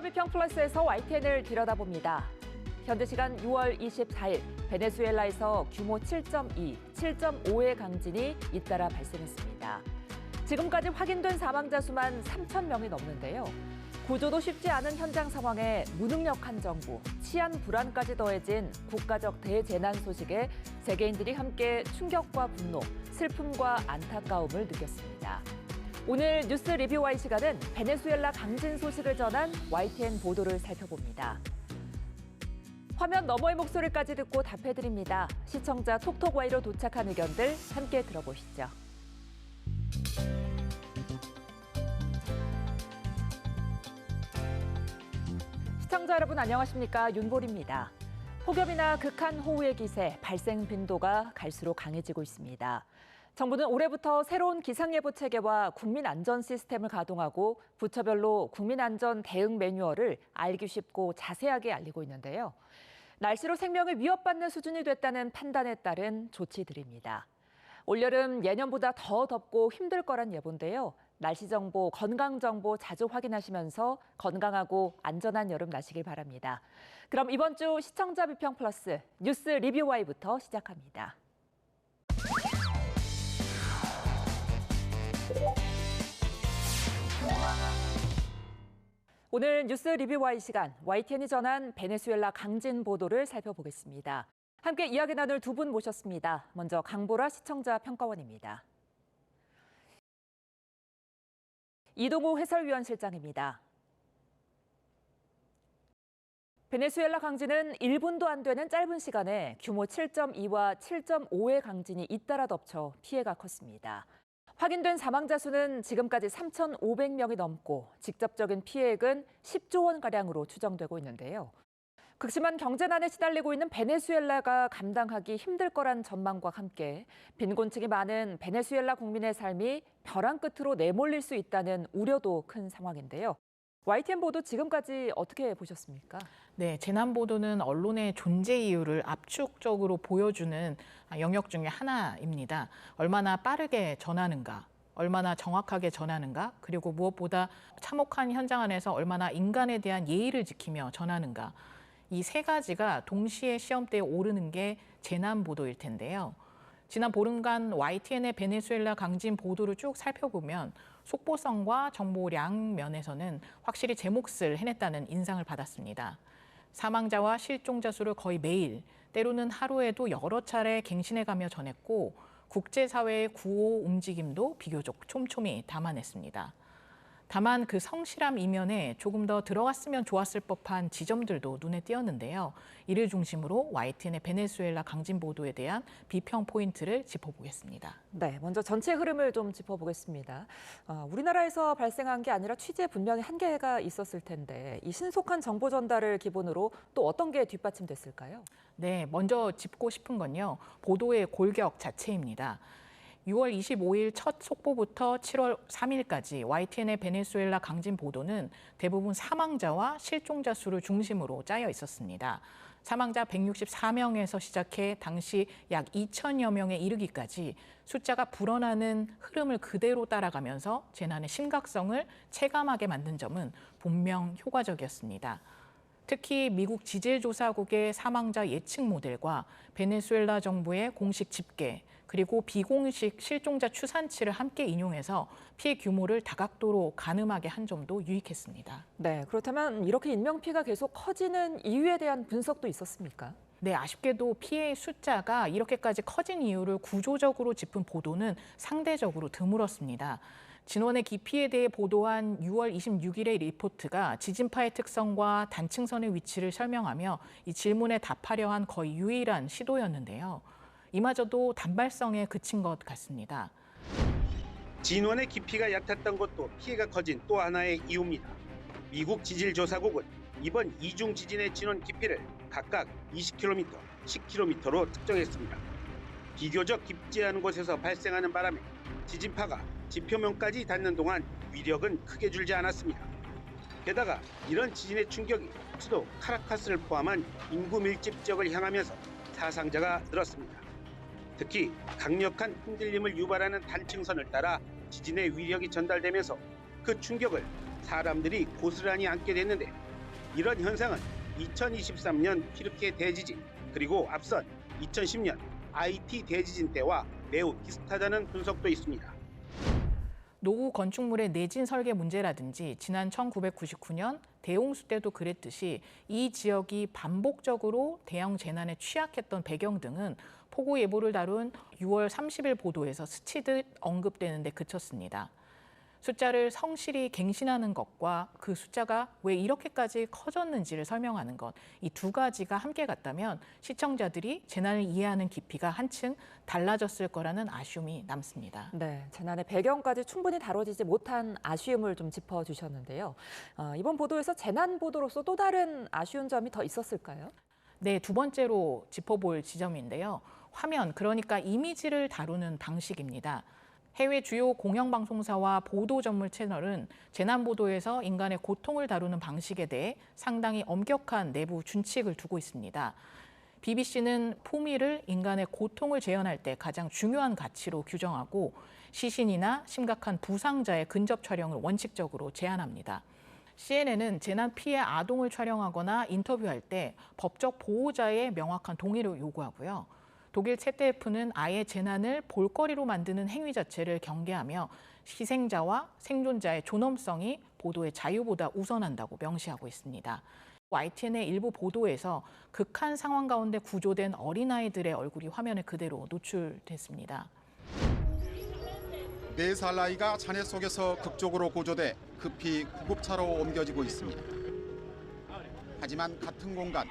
비평 플러스에서 YTN을 들여다봅니다. 현재 시간 6월 24일 베네수엘라에서 규모 7.2, 7.5의 강진이 잇따라 발생했습니다. 지금까지 확인된 사망자 수만 3천 명이 넘는데요. 구조도 쉽지 않은 현장 상황에 무능력한 정부, 치안 불안까지 더해진 국가적 대재난 소식에 세계인들이 함께 충격과 분노, 슬픔과 안타까움을 느꼈습니다. 오늘 뉴스 리뷰와의 시간은 베네수엘라 강진 소식을 전한 YTN 보도를 살펴봅니다. 화면 너머의 목소리까지 듣고 답해드립니다. 시청자 톡톡Y로 도착한 의견들 함께 들어보시죠. 시청자 여러분 안녕하십니까? 윤보리입니다. 폭염이나 극한 호우의 기세, 발생 빈도가 갈수록 강해지고 있습니다. 정부는 올해부터 새로운 기상예보 체계와 국민안전 시스템을 가동하고 부처별로 국민안전 대응 매뉴얼을 알기 쉽고 자세하게 알리고 있는데요. 날씨로 생명을 위협받는 수준이 됐다는 판단에 따른 조치들입니다. 올여름 예년보다 더 덥고 힘들 거란 예보인데요. 날씨 정보, 건강 정보 자주 확인하시면서 건강하고 안전한 여름 나시길 바랍니다. 그럼 이번 주 시청자 비평 플러스 뉴스 리뷰와이부터 시작합니다. 오늘 뉴스 리뷰와의 시간, YTN이 전한 베네수엘라 강진 보도를 살펴보겠습니다. 함께 이야기 나눌 두 분 모셨습니다. 먼저 강보라 시청자 평가원입니다. 이동우 해설위원 실장입니다. 베네수엘라 강진은 1분도 안 되는 짧은 시간에 규모 7.2와 7.5의 강진이 잇따라 덮쳐 피해가 컸습니다. 확인된 사망자 수는 지금까지 3,500명이 넘고 직접적인 피해액은 10조 원가량으로 추정되고 있는데요. 극심한 경제난에 시달리고 있는 베네수엘라가 감당하기 힘들 거란 전망과 함께 빈곤층이 많은 베네수엘라 국민의 삶이 벼랑 끝으로 내몰릴 수 있다는 우려도 큰 상황인데요. YTN 보도 지금까지 어떻게 보셨습니까? 네, 재난 보도는 언론의 존재 이유를 압축적으로 보여주는 영역 중에 하나입니다. 얼마나 빠르게 전하는가, 얼마나 정확하게 전하는가, 그리고 무엇보다 참혹한 현장 안에서 얼마나 인간에 대한 예의를 지키며 전하는가. 이 세 가지가 동시에 시험대에 오르는 게 재난 보도일 텐데요. 지난 보름간 YTN의 베네수엘라 강진 보도를 쭉 살펴보면 속보성과 정보량 면에서는 확실히 제 몫을 해냈다는 인상을 받았습니다. 사망자와 실종자 수를 거의 매일, 때로는 하루에도 여러 차례 갱신해가며 전했고 국제사회의 구호 움직임도 비교적 촘촘히 담아냈습니다. 다만 그 성실함 이면에 조금 더 들어갔으면 좋았을 법한 지점들도 눈에 띄었는데요. 이를 중심으로 YTN의 베네수엘라 강진 보도에 대한 비평 포인트를 짚어보겠습니다. 네, 먼저 전체 흐름을 좀 짚어보겠습니다. 우리나라에서 발생한 게 아니라 취재에 분명히 한계가 있었을 텐데 이 신속한 정보 전달을 기본으로 또 어떤 게 뒷받침됐을까요? 네, 먼저 짚고 싶은 건요. 보도의 골격 자체입니다. 6월 25일 첫 속보부터 7월 3일까지 YTN의 베네수엘라 강진 보도는 대부분 사망자와 실종자 수를 중심으로 짜여 있었습니다. 사망자 164명에서 시작해 당시 약 2천여 명에 이르기까지 숫자가 불어나는 흐름을 그대로 따라가면서 재난의 심각성을 체감하게 만든 점은 분명 효과적이었습니다. 특히 미국 지질조사국의 사망자 예측 모델과 베네수엘라 정부의 공식 집계, 그리고 비공식 실종자 추산치를 함께 인용해서 피해 규모를 다각도로 가늠하게 한 점도 유익했습니다. 네, 그렇다면 이렇게 인명피해가 계속 커지는 이유에 대한 분석도 있었습니까? 네, 아쉽게도 피해의 숫자가 이렇게까지 커진 이유를 구조적으로 짚은 보도는 상대적으로 드물었습니다. 진원의 깊이에 대해 보도한 6월 26일의 리포트가 지진파의 특성과 단층선의 위치를 설명하며 이 질문에 답하려 한 거의 유일한 시도였는데요. 이마저도 단발성에 그친 것 같습니다. 진원의 깊이가 얕았던 것도 피해가 커진 또 하나의 이유입니다. 미국 지질조사국은 이번 이중 지진의 진원 깊이를 각각 20km, 10km로 특정했습니다. 비교적 깊지 않은 곳에서 발생하는 바람에 지진파가 지표면까지 닿는 동안 위력은 크게 줄지 않았습니다. 게다가 이런 지진의 충격이 수도 카라카스를 포함한 인구 밀집 지역을 향하면서 사상자가 늘었습니다. 특히 강력한 흔들림을 유발하는 단층선을 따라 지진의 위력이 전달되면서 그 충격을 사람들이 고스란히 안게 됐는데 이런 현상은 2023년 튀르키예 대지진 그리고 앞선 2010년 IT 대지진 때와 매우 비슷하다는 분석도 있습니다. 노후 건축물의 내진 설계 문제라든지 지난 1999년 대홍수 때도 그랬듯이 이 지역이 반복적으로 대형 재난에 취약했던 배경 등은 폭우 예보를 다룬 6월 30일 보도에서 스치듯 언급되는 데 그쳤습니다. 숫자를 성실히 갱신하는 것과 그 숫자가 왜 이렇게까지 커졌는지를 설명하는 것, 이 두 가지가 함께 갔다면 시청자들이 재난을 이해하는 깊이가 한층 달라졌을 거라는 아쉬움이 남습니다. 네, 재난의 배경까지 충분히 다뤄지지 못한 아쉬움을 좀 짚어주셨는데요. 이번 보도에서 재난 보도로서 또 다른 아쉬운 점이 더 있었을까요? 네, 두 번째로 짚어볼 지점인데요. 화면, 그러니까 이미지를 다루는 방식입니다. 해외 주요 공영방송사와 보도 전문 채널은 재난 보도에서 인간의 고통을 다루는 방식에 대해 상당히 엄격한 내부 준칙을 두고 있습니다. BBC는 포미를 인간의 고통을 재현할 때 가장 중요한 가치로 규정하고 시신이나 심각한 부상자의 근접 촬영을 원칙적으로 제한합니다. CNN은 재난 피해 아동을 촬영하거나 인터뷰할 때 법적 보호자의 명확한 동의를 요구하고요. 독일 ZDF는 아예 재난을 볼거리로 만드는 행위 자체를 경계하며 희생자와 생존자의 존엄성이 보도의 자유보다 우선한다고 명시하고 있습니다. YTN의 일부 보도에서 극한 상황 가운데 구조된 어린아이들의 얼굴이 화면에 그대로 노출됐습니다. 4살 아이가 잔해 속에서 극적으로 구조돼 급히 구급차로 옮겨지고 있습니다. 하지만 같은 공간,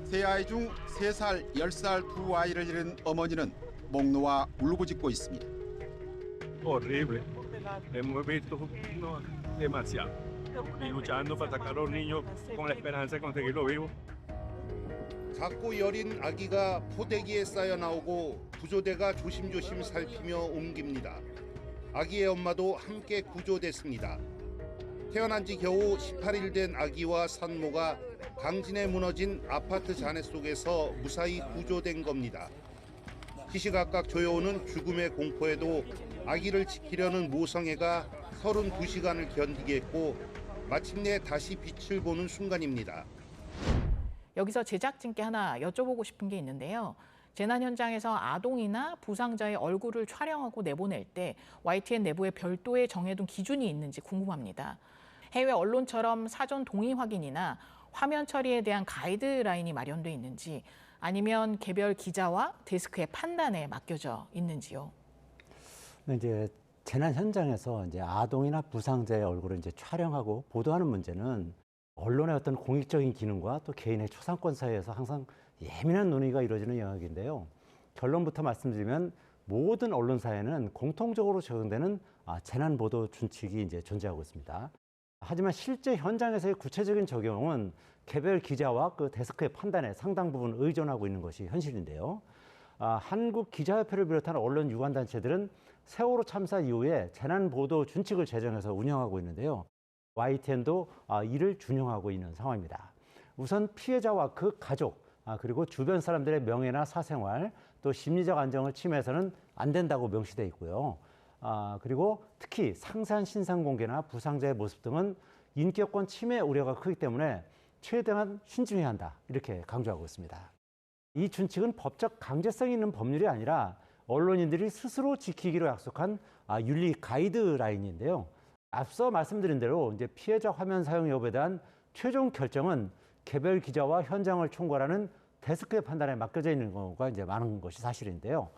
세 아이 중 3살, 10살 두 아이를 잃은 어머니는 목 놓아 울고짖고 있습니다. Horrible. Hemos visto no, demasiado. Y luchando para sacar a los niños con la esperanza de conseguirlo vivo. 작고 여린 아기가 포대기에 쌓여 나오고 구조대가 조심조심 살피며 옮깁니다. 아기의 엄마도 함께 구조됐습니다. 태어난 지 겨우 18일 된 아기와 산모가 강진에 무너진 아파트 잔해 속에서 무사히 구조된 겁니다. 시시각각 조여오는 죽음의 공포에도 아기를 지키려는 모성애가 32시간을 견디게 했고 마침내 다시 빛을 보는 순간입니다. 여기서 제작진께 하나 여쭤보고 싶은 게 있는데요. 재난 현장에서 아동이나 부상자의 얼굴을 촬영하고 내보낼 때 YTN 내부에 별도의 정해둔 기준이 있는지 궁금합니다. 해외 언론처럼 사전 동의 확인이나 화면 처리에 대한 가이드라인이 마련돼 있는지 아니면 개별 기자와 데스크의 판단에 맡겨져 있는지요. 이제 재난 현장에서 이제 아동이나 부상자의 얼굴을 이제 촬영하고 보도하는 문제는 언론의 어떤 공익적인 기능과 또 개인의 초상권 사이에서 항상 예민한 논의가 이루어지는 영역인데요. 결론부터 말씀드리면 모든 언론사에는 공통적으로 적용되는 재난 보도 준칙이 이제 존재하고 있습니다. 하지만 실제 현장에서의 구체적인 적용은 개별 기자와 그 데스크의 판단에 상당 부분 의존하고 있는 것이 현실인데요. 한국기자협회를 비롯한 언론 유관단체들은 세월호 참사 이후에 재난 보도 준칙을 제정해서 운영하고 있는데요. YTN도 이를 준용하고 있는 상황입니다. 우선 피해자와 그 가족, 그리고 주변 사람들의 명예나 사생활, 또 심리적 안정을 침해해서는 안 된다고 명시되어 있고요. 그리고 특히 상세한 신상 공개나 부상자의 모습 등은 인격권 침해 우려가 크기 때문에 최대한 신중해야 한다, 이렇게 강조하고 있습니다. 이 준칙은 법적 강제성이 있는 법률이 아니라 언론인들이 스스로 지키기로 약속한 윤리 가이드라인인데요. 앞서 말씀드린 대로 이제 피해자 화면 사용 여부에 대한 최종 결정은 개별 기자와 현장을 총괄하는 데스크의 판단에 맡겨져 있는 경우가 이제 많은 것이 사실인데요.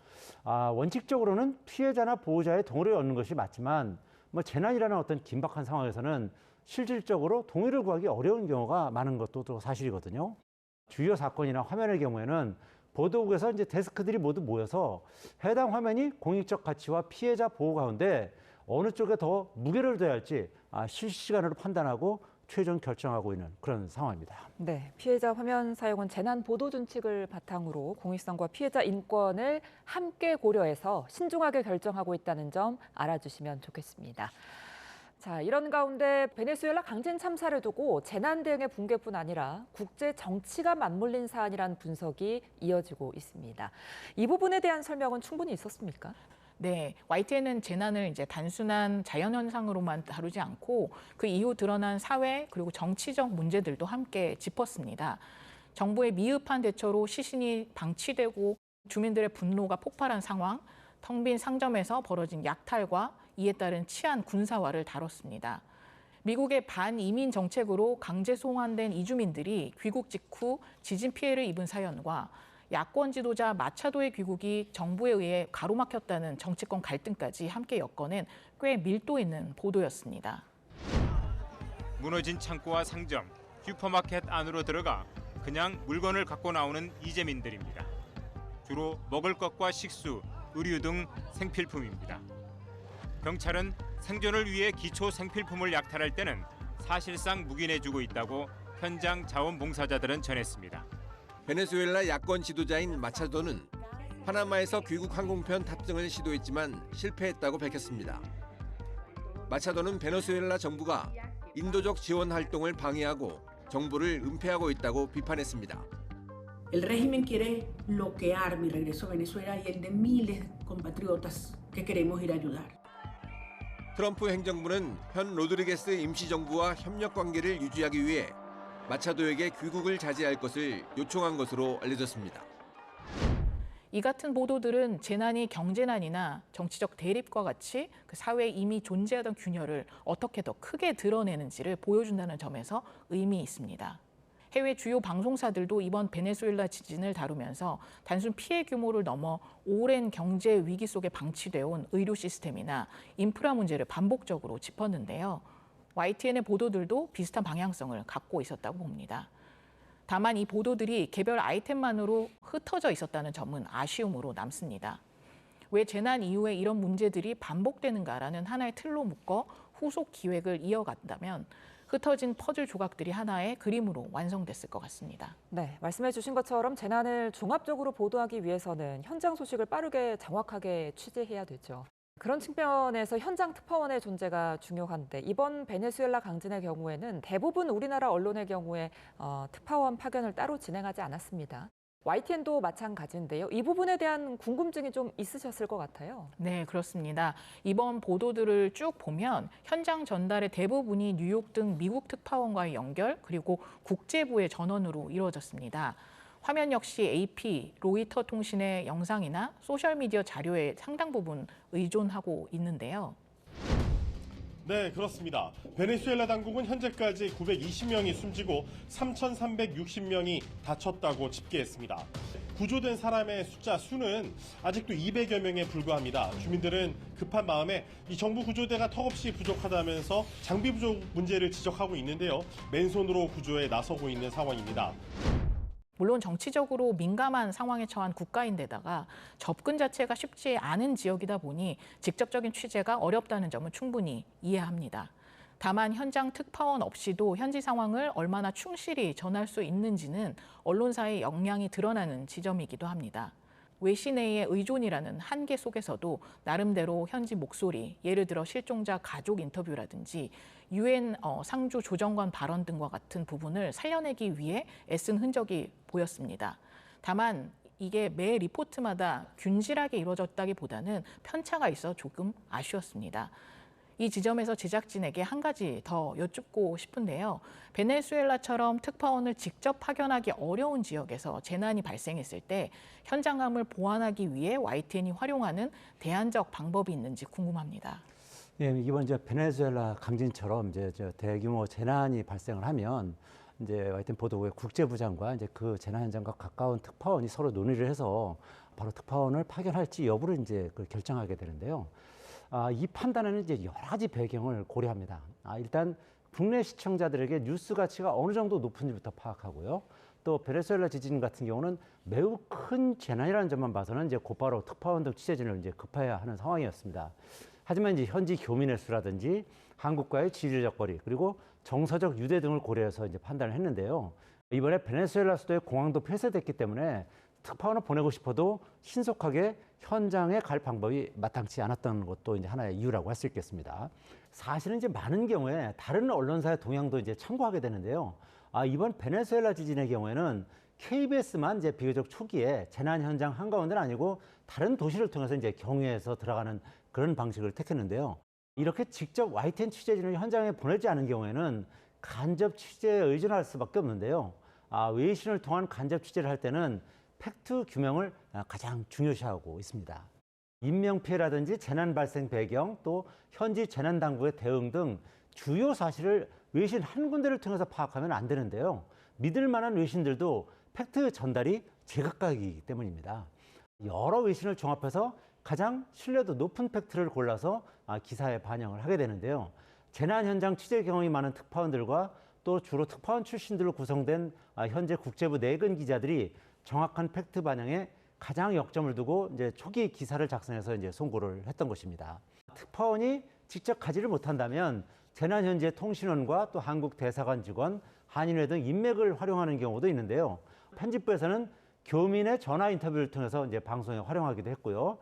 원칙적으로는 피해자나 보호자의 동의를 얻는 것이 맞지만 재난이라는 어떤 긴박한 상황에서는 실질적으로 동의를 구하기 어려운 경우가 많은 것도 또 사실이거든요. 주요 사건이나 화면의 경우에는 보도국에서 이제 데스크들이 모두 모여서 해당 화면이 공익적 가치와 피해자 보호 가운데 어느 쪽에 더 무게를 둬야 할지 실시간으로 판단하고 최종 결정하고 있는 그런 상황입니다. 네, 피해자 화면 사용은 재난 보도 준칙을 바탕으로 공익성과 피해자 인권을 함께 고려해서 신중하게 결정하고 있다는 점 알아주시면 좋겠습니다. 자, 이런 가운데 베네수엘라 강진 참사를 두고 재난 대응의 붕괴뿐 아니라 국제 정치가 맞물린 사안이라는 분석이 이어지고 있습니다. 이 부분에 대한 설명은 충분히 있었습니까? 네, YTN은 재난을 이제 단순한 자연현상으로만 다루지 않고 그 이후 드러난 사회 그리고 정치적 문제들도 함께 짚었습니다. 정부의 미흡한 대처로 시신이 방치되고 주민들의 분노가 폭발한 상황, 텅 빈 상점에서 벌어진 약탈과 이에 따른 치안 군사화를 다뤘습니다. 미국의 반이민 정책으로 강제 송환된 이주민들이 귀국 직후 지진 피해를 입은 사연과 야권 지도자 마차도의 귀국이 정부에 의해 가로막혔다는 정치권 갈등까지 함께 엮어낸 꽤 밀도 있는 보도였습니다. 무너진 창고와 상점, 슈퍼마켓 안으로 들어가 그냥 물건을 갖고 나오는 이재민들입니다. 주로 먹을 것과 식수, 의류 등 생필품입니다. 경찰은 생존을 위해 기초 생필품을 약탈할 때는 사실상 묵인해주고 있다고 현장 자원봉사자들은 전했습니다. 베네수엘라 야권 지도자인 마차도는 파나마에서 귀국 항공편 탑승을 시도했지만 실패했다고 밝혔습니다. 마차도는 베네수엘라 정부가 인도적 지원 활동을 방해하고 정보를 은폐하고 있다고 비판했습니다. El régimen quiere bloquear mi regreso a Venezuela y el de miles de compatriotas que queremos ir a ayudar. 트럼프 행정부는 현 로드리게스 임시정부와 협력 관계를 유지하기 위해 마차도에게 귀국을 자제할 것을 요청한 것으로 알려졌습니다. 이 같은 보도들은 재난이 경제난이나 정치적 대립과 같이 그 사회에 이미 존재하던 균열을 어떻게 더 크게 드러내는지를 보여준다는 점에서 의미 있습니다. 해외 주요 방송사들도 이번 베네수엘라 지진을 다루면서 단순 피해 규모를 넘어 오랜 경제 위기 속에 방치되어 온 의료 시스템이나 인프라 문제를 반복적으로 짚었는데요. YTN의 보도들도 비슷한 방향성을 갖고 있었다고 봅니다. 다만 이 보도들이 개별 아이템만으로 흩어져 있었다는 점은 아쉬움으로 남습니다. 왜 재난 이후에 이런 문제들이 반복되는가라는 하나의 틀로 묶어 후속 기획을 이어간다면 흩어진 퍼즐 조각들이 하나의 그림으로 완성됐을 것 같습니다. 네, 말씀해 주신 것처럼 재난을 종합적으로 보도하기 위해서는 현장 소식을 빠르게 정확하게 취재해야 되죠. 그런 측면에서 현장 특파원의 존재가 중요한데 이번 베네수엘라 강진의 경우에는 대부분 우리나라 언론의 경우에 특파원 파견을 따로 진행하지 않았습니다. YTN도 마찬가지인데요. 이 부분에 대한 궁금증이 좀 있으셨을 것 같아요. 네, 그렇습니다. 이번 보도들을 쭉 보면 현장 전달의 대부분이 뉴욕 등 미국 특파원과의 연결 그리고 국제부의 전원으로 이루어졌습니다. 화면 역시 AP, 로이터 통신의 영상이나 소셜미디어 자료의 상당 부분 의존하고 있는데요. 네, 그렇습니다. 베네수엘라 당국은 현재까지 920명이 숨지고 3,360명이 다쳤다고 집계했습니다. 구조된 사람의 수는 아직도 200여 명에 불과합니다. 주민들은 급한 마음에 이 정부 구조대가 턱없이 부족하다면서 장비 부족 문제를 지적하고 있는데요. 맨손으로 구조에 나서고 있는 상황입니다. 물론 정치적으로 민감한 상황에 처한 국가인데다가 접근 자체가 쉽지 않은 지역이다 보니 직접적인 취재가 어렵다는 점은 충분히 이해합니다. 다만 현장 특파원 없이도 현지 상황을 얼마나 충실히 전할 수 있는지는 언론사의 역량이 드러나는 지점이기도 합니다. 외신의 의존이라는 한계 속에서도 나름대로 현지 목소리, 예를 들어 실종자 가족 인터뷰라든지 UN 상주 조정관 발언 등과 같은 부분을 살려내기 위해 애쓴 흔적이 보였습니다. 다만 이게 매 리포트마다 균질하게 이루어졌다기보다는 편차가 있어 조금 아쉬웠습니다. 이 지점에서 제작진에게 한 가지 더 여쭙고 싶은데요. 베네수엘라처럼 특파원을 직접 파견하기 어려운 지역에서 재난이 발생했을 때 현장감을 보완하기 위해 YTN이 활용하는 대안적 방법이 있는지 궁금합니다. 예, 이번 이제 베네수엘라 강진처럼 이제 대규모 재난이 발생을 하면 이제 YTN 보도국의 국제부장과 이제 그 재난 현장과 가까운 특파원이 서로 논의를 해서 바로 특파원을 파견할지 여부를 이제 결정하게 되는데요. 이 판단에는 이제 여러 가지 배경을 고려합니다. 일단 국내 시청자들에게 뉴스 가치가 어느 정도 높은지부터 파악하고요. 또 베네수엘라 지진 같은 경우는 매우 큰 재난이라는 점만 봐서는 이제 곧바로 특파원 등 취재진을 이제 급해야 하는 상황이었습니다. 하지만 이제 현지 교민의 수라든지 한국과의 지리적 거리 그리고 정서적 유대 등을 고려해서 이제 판단을 했는데요. 이번에 베네수엘라 수도의 공항도 폐쇄됐기 때문에 특파원을 보내고 싶어도 신속하게 현장에 갈 방법이 마땅치 않았던 것도 이제 하나의 이유라고 할 수 있겠습니다. 사실은 이제 많은 경우에 다른 언론사의 동향도 이제 참고하게 되는데요. 이번 베네수엘라 지진의 경우에는 KBS만 이제 비교적 초기에 재난 현장 한가운데는 아니고 다른 도시를 통해서 이제 경유해서 들어가는 그런 방식을 택했는데요. 이렇게 직접 YTN 취재진을 현장에 보내지 않은 경우에는 간접 취재에 의존할 수밖에 없는데요. 외신을 통한 간접 취재를 할 때는 팩트 규명을 가장 중요시하고 있습니다. 인명피해라든지 재난 발생 배경, 또 현지 재난 당국의 대응 등 주요 사실을 외신 한 군데를 통해서 파악하면 안 되는데요. 믿을 만한 외신들도 팩트 전달이 제각각이기 때문입니다. 여러 외신을 종합해서 가장 신뢰도 높은 팩트를 골라서 기사에 반영을 하게 되는데요. 재난 현장 취재 경험이 많은 특파원들과 또 주로 특파원 출신들로 구성된 현재 국제부 내근 기자들이 정확한 팩트 반영에 가장 역점을 두고 이제 초기 기사를 작성해서 이제 송고를 했던 것입니다. 특파원이 직접 가지를 못한다면 재난 현재 통신원과 또 한국 대사관 직원, 한인회 등 인맥을 활용하는 경우도 있는데요. 편집부에서는 교민의 전화 인터뷰를 통해서 이제 방송에 활용하기도 했고요.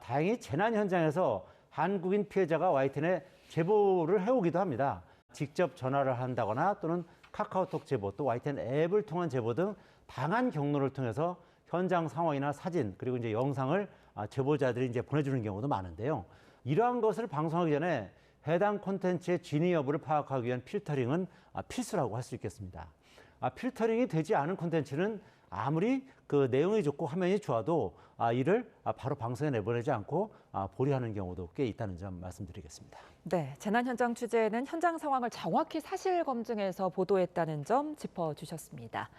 다행히 재난 현장에서 한국인 피해자가 YTN에 제보를 해오기도 합니다. 직접 전화를 한다거나 또는 카카오톡 제보, 또 YTN 앱을 통한 제보 등 다양한 경로를 통해서 현장 상황이나 사진 그리고 이제 영상을 제보자들이 이제 보내주는 경우도 많은데요. 이러한 것을 방송하기 전에 해당 콘텐츠의 진위 여부를 파악하기 위한 필터링은 필수라고 할 수 있겠습니다. 필터링이 되지 않은 콘텐츠는 아무리 그 내용이 좋고 화면이 좋아도 이를 바로 방송에 내보내지 않고 보류하는 경우도 꽤 있다는 점 말씀드리겠습니다. 네, 재난 현장 취재는 현장 상황을 정확히 사실 검증해서 보도했다는 점 짚어주셨습니다.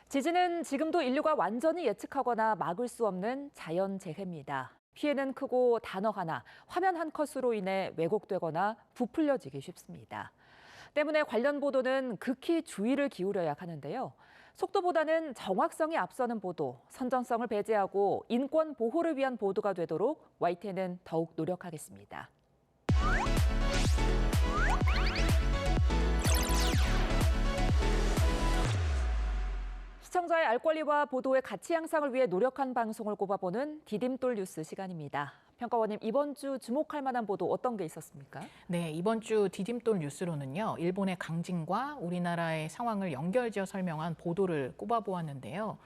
지진은 지금도 인류가 완전히 예측하거나 막을 수 없는 자연재해입니다. 피해는 크고 단어 하나, 화면 한 컷으로 인해 왜곡되거나 부풀려지기 쉽습니다. 때문에 관련 보도는 극히 주의를 기울여야 하는데요. 속도보다는 정확성이 앞서는 보도, 선전성을 배제하고 인권 보호를 위한 보도가 되도록 YTN은 더욱 노력하겠습니다. 시청자의 알 권리와 보도의 가치 향상을 위해 노력한 방송을 꼽아보는 디딤돌 뉴스 시간입니다. 평가원님, 이번 주 주목할 만한 보도 어떤 게 있었습니까? 네, 이번 주 디딤돌 뉴스로는요. 일본의 강진과 우리나라의 상황을 연결지어 설명한 보도를 꼽아보았는데요.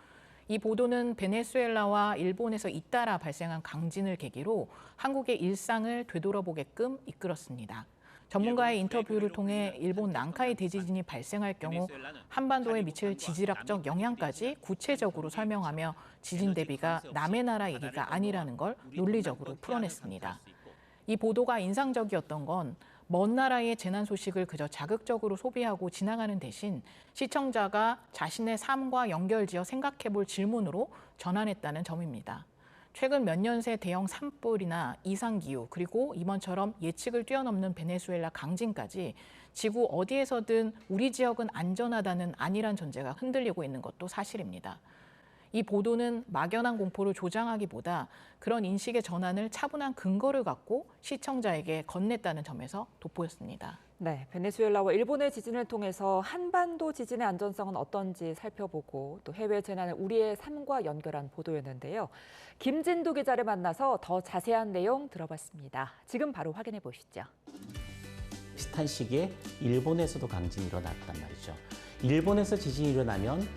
이 보도는 베네수엘라와 일본에서 잇따라 발생한 강진을 계기로 한국의 일상을 되돌아보게끔 이끌었습니다. 전문가의 인터뷰를 통해 일본 난카이 대지진이 발생할 경우 한반도에 미칠 지질학적 영향까지 구체적으로 설명하며 지진 대비가 남의 나라 얘기가 아니라는 걸 논리적으로 풀어냈습니다. 이 보도가 인상적이었던 건 먼 나라의 재난 소식을 그저 자극적으로 소비하고 지나가는 대신 시청자가 자신의 삶과 연결지어 생각해볼 질문으로 전환했다는 점입니다. 최근 몇 년 새 대형 산불이나 이상기후, 그리고 이번처럼 예측을 뛰어넘는 베네수엘라 강진까지 지구 어디에서든 우리 지역은 안전하다는 안일한 전제가 흔들리고 있는 것도 사실입니다. 이 보도는 막연한 공포를 조장하기보다 그런 인식의 전환을 차분한 근거를 갖고 시청자에게 건넸다는 점에서 돋보였습니다. 네, 베네수엘라와 일본의 지진을 통해서 한반도 지진의 안전성은 어떤지 살펴보고 또 해외 재난을 우리의 삶과 연결한 보도였는데요. 김진두 기자를 만나서 더 자세한 내용 들어봤습니다. 지금 바로 확인해 보시죠. 비슷한 시기에 일본에서도 강진이 일어났단 말이죠. 일본에서 지진이 일어나면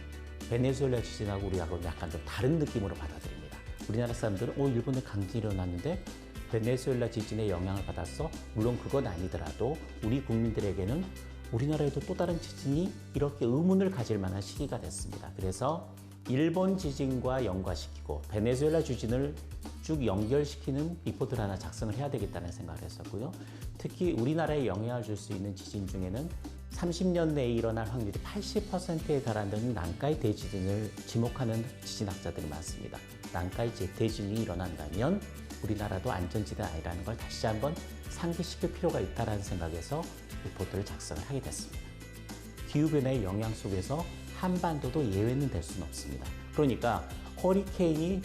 베네수엘라 지진하고 우리하고 약간 좀 다른 느낌으로 받아들입니다. 우리나라 사람들은 일본에 강진이 일어났는데 베네수엘라 지진의 영향을 받았어? 물론 그건 아니더라도 우리 국민들에게는 우리나라에도 또 다른 지진이 이렇게 의문을 가질 만한 시기가 됐습니다. 그래서 일본 지진과 연관시키고 베네수엘라 지진을 쭉 연결시키는 리포트를 하나 작성을 해야 되겠다는 생각을 했었고요. 특히 우리나라에 영향을 줄 수 있는 지진 중에는 30년 내에 일어날 확률이 80%에 달하는 난카이 대지진을 지목하는 지진학자들이 많습니다. 난카이 대지진이 일어난다면 우리나라도 안전지대는 아니라는 걸 다시 한번 상기시킬 필요가 있다는 생각에서 리포트를 작성을 하게 됐습니다. 기후변화의 영향 속에서 한반도도 예외는 될 수는 없습니다. 그러니까 허리케인이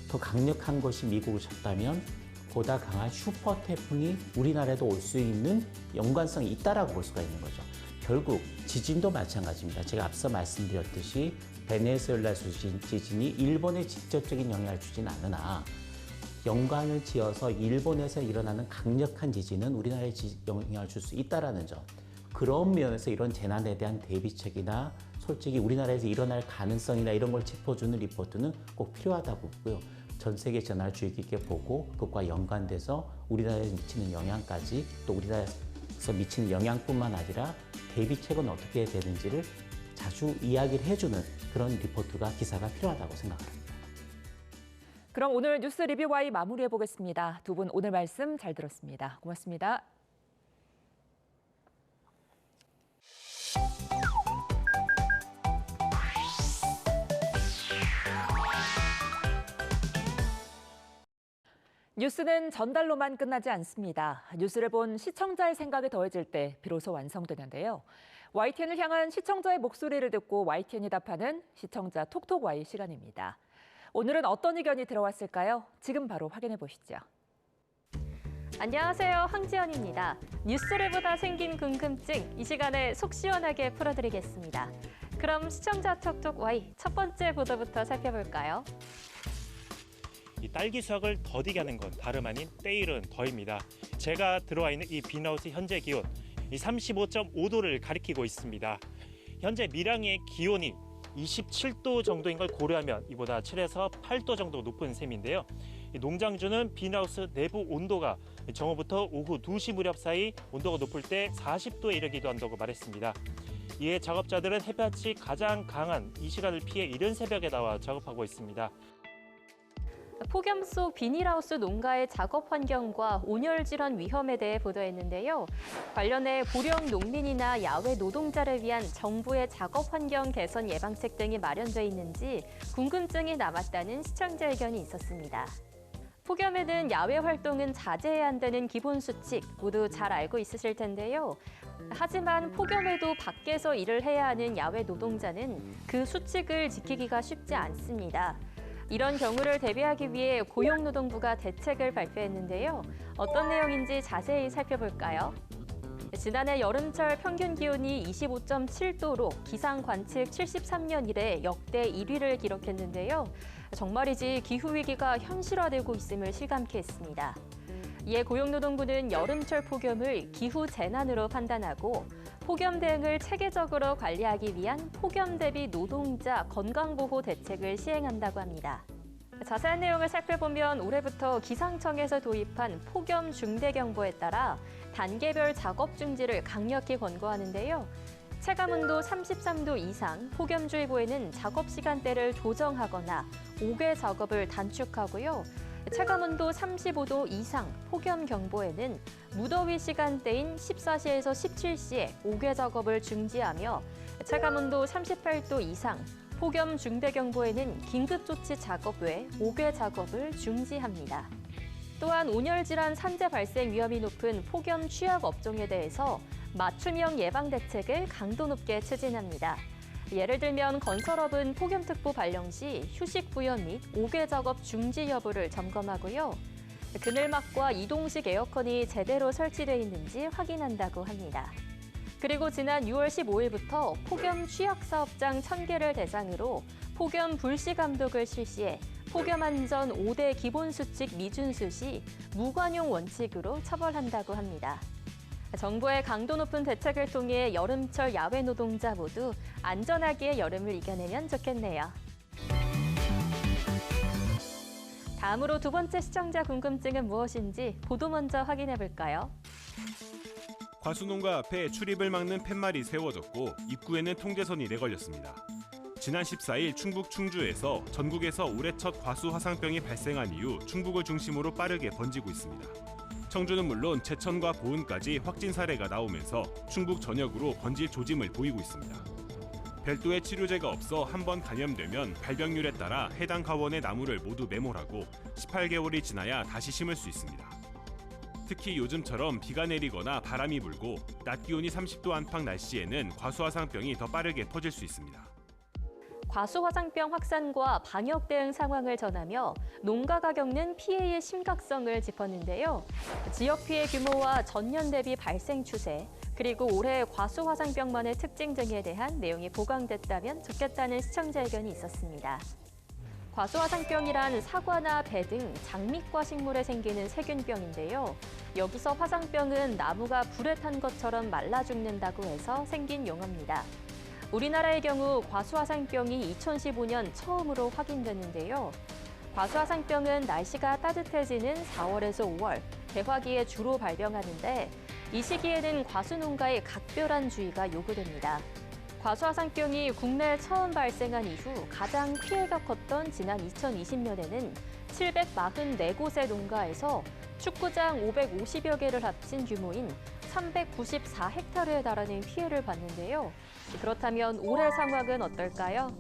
더 강력한 것이 미국을 쳤다면 보다 강한 슈퍼 태풍이 우리나라에도 올 수 있는 연관성이 있다라고 볼 수가 있는 거죠. 결국 지진도 마찬가지입니다. 제가 앞서 말씀드렸듯이 베네수엘라 지진이 일본에 직접적인 영향을 주진 않으나 연관을 지어서 일본에서 일어나는 강력한 지진은 우리나라에 영향을 줄 수 있다는 점. 그런 면에서 이런 재난에 대한 대비책이나 솔직히 우리나라에서 일어날 가능성이나 이런 걸 짚어주는 리포트는 꼭 필요하다고 보고요. 전 세계 전화를 주의 깊게 보고 그것과 연관돼서 우리나라에 미치는 영향까지 또 우리나라에서 미치는 영향뿐만 아니라 대비책은 어떻게 되는지를 자주 이야기를 해주는 그런 리포트가 기사가 필요하다고 생각합니다. 그럼 오늘 뉴스 리뷰와이 마무리해보겠습니다. 두 분 오늘 말씀 잘 들었습니다. 고맙습니다. 뉴스는 전달로만 끝나지 않습니다. 뉴스를 본 시청자의 생각이 더해질 때 비로소 완성되는데요. YTN을 향한 시청자의 목소리를 듣고 YTN이 답하는 시청자 톡톡Y 시간입니다. 오늘은 어떤 의견이 들어왔을까요? 지금 바로 확인해 보시죠. 안녕하세요. 황지연입니다. 뉴스를 보다 생긴 궁금증, 이 시간에 속 시원하게 풀어드리겠습니다. 그럼 시청자 톡톡Y 첫 번째 보도부터 살펴볼까요? 이 딸기 수확을 더디게 하는 건 다름 아닌 때이른 더입니다. 제가 들어와 있는 이 빈하우스 현재 기온 이 35.5도를 가리키고 있습니다. 현재 밀양의 기온이 27도 정도인 걸 고려하면 이보다 7에서 8도 정도 높은 셈인데요. 농장주는 빈하우스 내부 온도가 정오부터 오후 2시 무렵 사이 온도가 높을 때 40도에 이르기도 한다고 말했습니다. 이에 작업자들은 햇볕이 가장 강한 이 시간을 피해 이른 새벽에 나와 작업하고 있습니다. 폭염 속 비닐하우스 농가의 작업 환경과 온열 질환 위험에 대해 보도했는데요. 관련해 고령 농민이나 야외 노동자를 위한 정부의 작업 환경 개선 예방책 등이 마련돼 있는지 궁금증이 남았다는 시청자 의견이 있었습니다. 폭염에는 야외 활동은 자제해야 한다는 기본 수칙 모두 잘 알고 있으실 텐데요. 하지만 폭염에도 밖에서 일을 해야 하는 야외 노동자는 그 수칙을 지키기가 쉽지 않습니다. 이런 경우를 대비하기 위해 고용노동부가 대책을 발표했는데요. 어떤 내용인지 자세히 살펴볼까요? 지난해 여름철 평균 기온이 25.7도로 기상 관측 73년 이래 역대 1위를 기록했는데요. 정말이지 기후위기가 현실화되고 있음을 실감케 했습니다. 이에 고용노동부는 여름철 폭염을 기후재난으로 판단하고 폭염 대응을 체계적으로 관리하기 위한 폭염 대비 노동자 건강보호 대책을 시행한다고 합니다. 자세한 내용을 살펴보면 올해부터 기상청에서 도입한 폭염 중대경보에 따라 단계별 작업 중지를 강력히 권고하는데요. 체감온도 33도 이상 폭염주의보에는 작업 시간대를 조정하거나 5개 작업을 단축하고요. 체감온도 35도 이상 폭염경보에는 무더위 시간대인 14시에서 17시에 5개 작업을 중지하며 체감온도 38도 이상 폭염 중대경보에는 긴급조치 작업 외 5개 작업을 중지합니다. 또한 온열질환 산재 발생 위험이 높은 폭염 취약 업종에 대해서 맞춤형 예방 대책을 강도 높게 추진합니다. 예를 들면 건설업은 폭염특보 발령 시 휴식 부여 및 5개 작업 중지 여부를 점검하고요. 그늘막과 이동식 에어컨이 제대로 설치돼 있는지 확인한다고 합니다. 그리고 지난 6월 15일부터 폭염 취약 사업장 1000개를 대상으로 폭염 불시 감독을 실시해 폭염 안전 5대 기본 수칙 미준수 시 무관용 원칙으로 처벌한다고 합니다. 정부의 강도 높은 대책을 통해 여름철 야외 노동자 모두 안전하게 여름을 이겨내면 좋겠네요. 다음으로 두 번째 시청자 궁금증은 무엇인지 보도 먼저 확인해 볼까요? 과수농가 앞에 출입을 막는 팻말이 세워졌고 입구에는 통제선이 내걸렸습니다. 지난 14일 충북 충주에서 전국에서 올해 첫 과수 화상병이 발생한 이후 충북을 중심으로 빠르게 번지고 있습니다. 청주는 물론 제천과 보은까지 확진 사례가 나오면서 충북 전역으로 번질 조짐을 보이고 있습니다. 별도의 치료제가 없어 한 번 감염되면 발병률에 따라 해당 가원의 나무를 모두 매몰하고 18개월이 지나야 다시 심을 수 있습니다. 특히 요즘처럼 비가 내리거나 바람이 불고 낮 기온이 30도 안팎 날씨에는 과수화상병이 더 빠르게 퍼질 수 있습니다. 과수화상병 확산과 방역 대응 상황을 전하며 농가가 겪는 피해의 심각성을 짚었는데요. 지역 피해 규모와 전년 대비 발생 추세, 그리고 올해 과수화상병만의 특징 등에 대한 내용이 보강됐다면 좋겠다는 시청자 의견이 있었습니다. 과수화상병이란 사과나 배 등 장미과 식물에 생기는 세균병인데요. 여기서 화상병은 나무가 불에 탄 것처럼 말라 죽는다고 해서 생긴 용어입니다. 우리나라의 경우 과수화상병이 2015년 처음으로 확인됐는데요. 과수화상병은 날씨가 따뜻해지는 4월에서 5월, 개화기에 주로 발병하는데 이 시기에는 과수농가에 각별한 주의가 요구됩니다. 과수화상병이 국내에 처음 발생한 이후 가장 피해가 컸던 지난 2020년에는 744곳의 농가에서 축구장 550여 개를 합친 규모인 394헥타르에 달하는 피해를 봤는데요. 그렇다면 올해 상황은 어떨까요?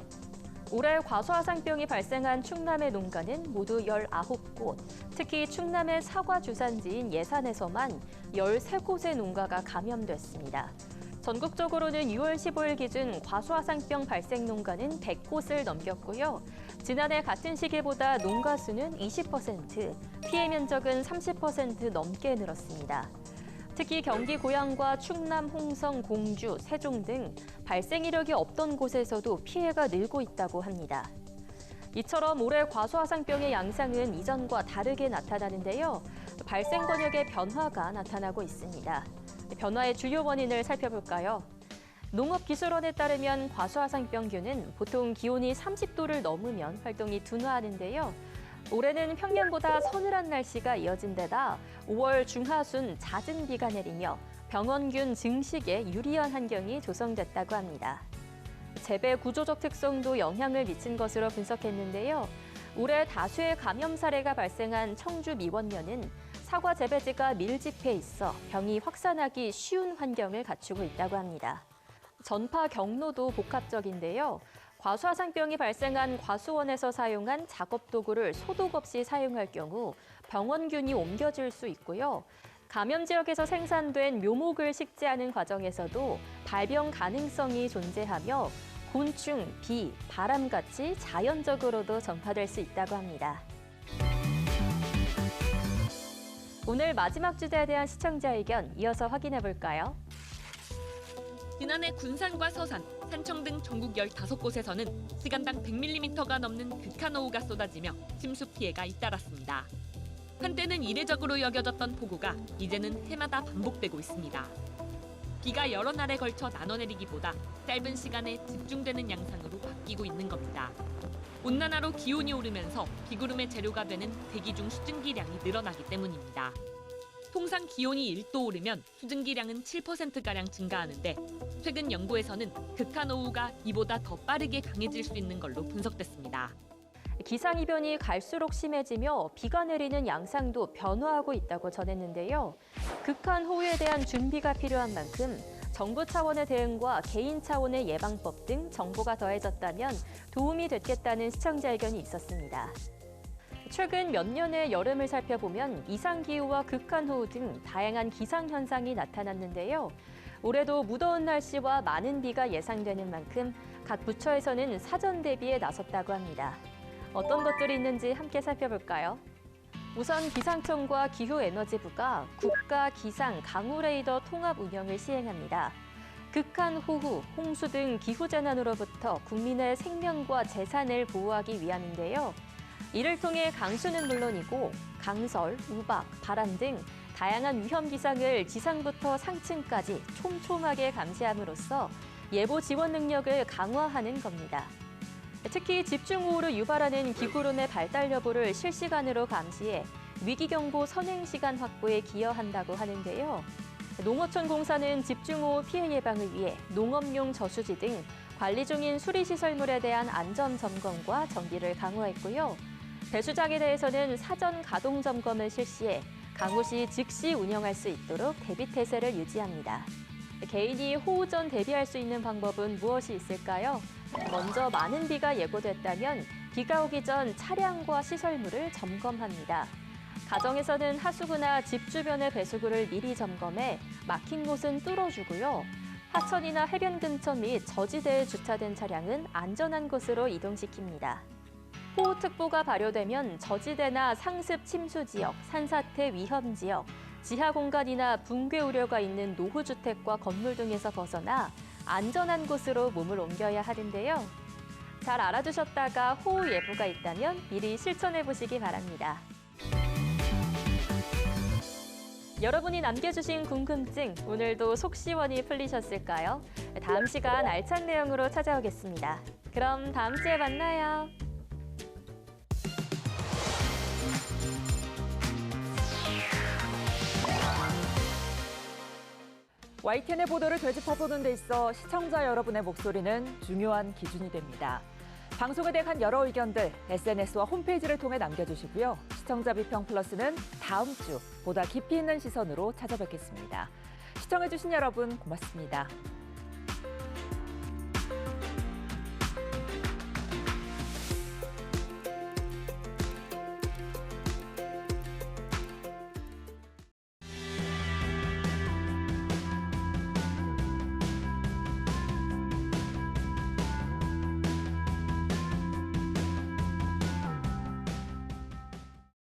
올해 과수화상병이 발생한 충남의 농가는 모두 19곳, 특히 충남의 사과 주산지인 예산에서만 13곳의 농가가 감염됐습니다. 전국적으로는 6월 15일 기준 과수화상병 발생 농가는 100곳을 넘겼고요. 지난해 같은 시기보다 농가 수는 20%, 피해 면적은 30% 넘게 늘었습니다. 특히 경기 고양과 충남, 홍성, 공주, 세종 등 발생 이력이 없던 곳에서도 피해가 늘고 있다고 합니다. 이처럼 올해 과수화상병의 양상은 이전과 다르게 나타나는데요. 발생 권역의 변화가 나타나고 있습니다. 변화의 주요 원인을 살펴볼까요? 농업기술원에 따르면 과수화상병균은 보통 기온이 30도를 넘으면 활동이 둔화하는데요. 올해는 평년보다 서늘한 날씨가 이어진 데다 5월 중하순 잦은 비가 내리며 병원균 증식에 유리한 환경이 조성됐다고 합니다. 재배 구조적 특성도 영향을 미친 것으로 분석했는데요. 올해 다수의 감염 사례가 발생한 청주 미원면은 사과 재배지가 밀집해 있어 병이 확산하기 쉬운 환경을 갖추고 있다고 합니다. 전파 경로도 복합적인데요. 과수화상병이 발생한 과수원에서 사용한 작업 도구를 소독 없이 사용할 경우 병원균이 옮겨질 수 있고요. 감염 지역에서 생산된 묘목을 식재하는 과정에서도 발병 가능성이 존재하며 곤충, 비, 바람같이 자연적으로도 전파될 수 있다고 합니다. 오늘 마지막 주제에 대한 시청자 의견 이어서 확인해 볼까요? 지난해 군산과 서산, 산청 등 전국 15곳에서는 시간당 100mm가 넘는 극한호우가 쏟아지며 침수 피해가 잇따랐습니다. 한때는 이례적으로 여겨졌던 폭우가 이제는 해마다 반복되고 있습니다. 비가 여러 날에 걸쳐 나눠내리기보다 짧은 시간에 집중되는 양상으로 바뀌고 있는 겁니다. 온난화로 기온이 오르면서 비구름의 재료가 되는 대기 중 수증기량이 늘어나기 때문입니다. 통상 기온이 1도 오르면 수증기량은 7%가량 증가하는데 최근 연구에서는 극한호우가 이보다 더 빠르게 강해질 수 있는 걸로 분석됐습니다. 기상이변이 갈수록 심해지며 비가 내리는 양상도 변화하고 있다고 전했는데요. 극한호우에 대한 준비가 필요한 만큼 정부 차원의 대응과 개인 차원의 예방법 등 정보가 더해졌다면 도움이 됐겠다는 시청자 의견이 있었습니다. 최근 몇 년의 여름을 살펴보면 이상기후와 극한호우 등 다양한 기상현상이 나타났는데요. 올해도 무더운 날씨와 많은 비가 예상되는 만큼 각 부처에서는 사전 대비에 나섰다고 합니다. 어떤 것들이 있는지 함께 살펴볼까요? 우선 기상청과 기후에너지부가 국가 기상 강우 레이더 통합 운영을 시행합니다. 극한호우, 홍수 등 기후재난으로부터 국민의 생명과 재산을 보호하기 위함인데요. 이를 통해 강수는 물론이고 강설, 우박, 바람 등 다양한 위험 기상을 지상부터 상층까지 촘촘하게 감시함으로써 예보 지원 능력을 강화하는 겁니다. 특히 집중호우를 유발하는 기구름의 발달 여부를 실시간으로 감시해 위기경보 선행 시간 확보에 기여한다고 하는데요. 농어촌공사는 집중호우 피해 예방을 위해 농업용 저수지 등 관리 중인 수리시설물에 대한 안전 점검과 정비를 강화했고요. 배수장에 대해서는 사전 가동 점검을 실시해 강우 시 즉시 운영할 수 있도록 대비 태세를 유지합니다. 개인이 호우 전 대비할 수 있는 방법은 무엇이 있을까요? 먼저 많은 비가 예고됐다면 비가 오기 전 차량과 시설물을 점검합니다. 가정에서는 하수구나 집 주변의 배수구를 미리 점검해 막힌 곳은 뚫어주고요. 하천이나 해변 근처 및 저지대에 주차된 차량은 안전한 곳으로 이동시킵니다. 호우특보가 발효되면 저지대나 상습 침수 지역, 산사태 위험 지역, 지하 공간이나 붕괴 우려가 있는 노후주택과 건물 등에서 벗어나 안전한 곳으로 몸을 옮겨야 하는데요. 잘 알아두셨다가 호우 예보가 있다면 미리 실천해 보시기 바랍니다. 여러분이 남겨주신 궁금증 오늘도 속 시원히 풀리셨을까요? 다음 시간 알찬 내용으로 찾아오겠습니다. 그럼 다음 주에 만나요. YTN의 보도를 되짚어보는 데 있어 시청자 여러분의 목소리는 중요한 기준이 됩니다. 방송에 대한 여러 의견들 SNS와 홈페이지를 통해 남겨주시고요. 시청자 비평 플러스는 다음 주 보다 깊이 있는 시선으로 찾아뵙겠습니다. 시청해주신 여러분 고맙습니다.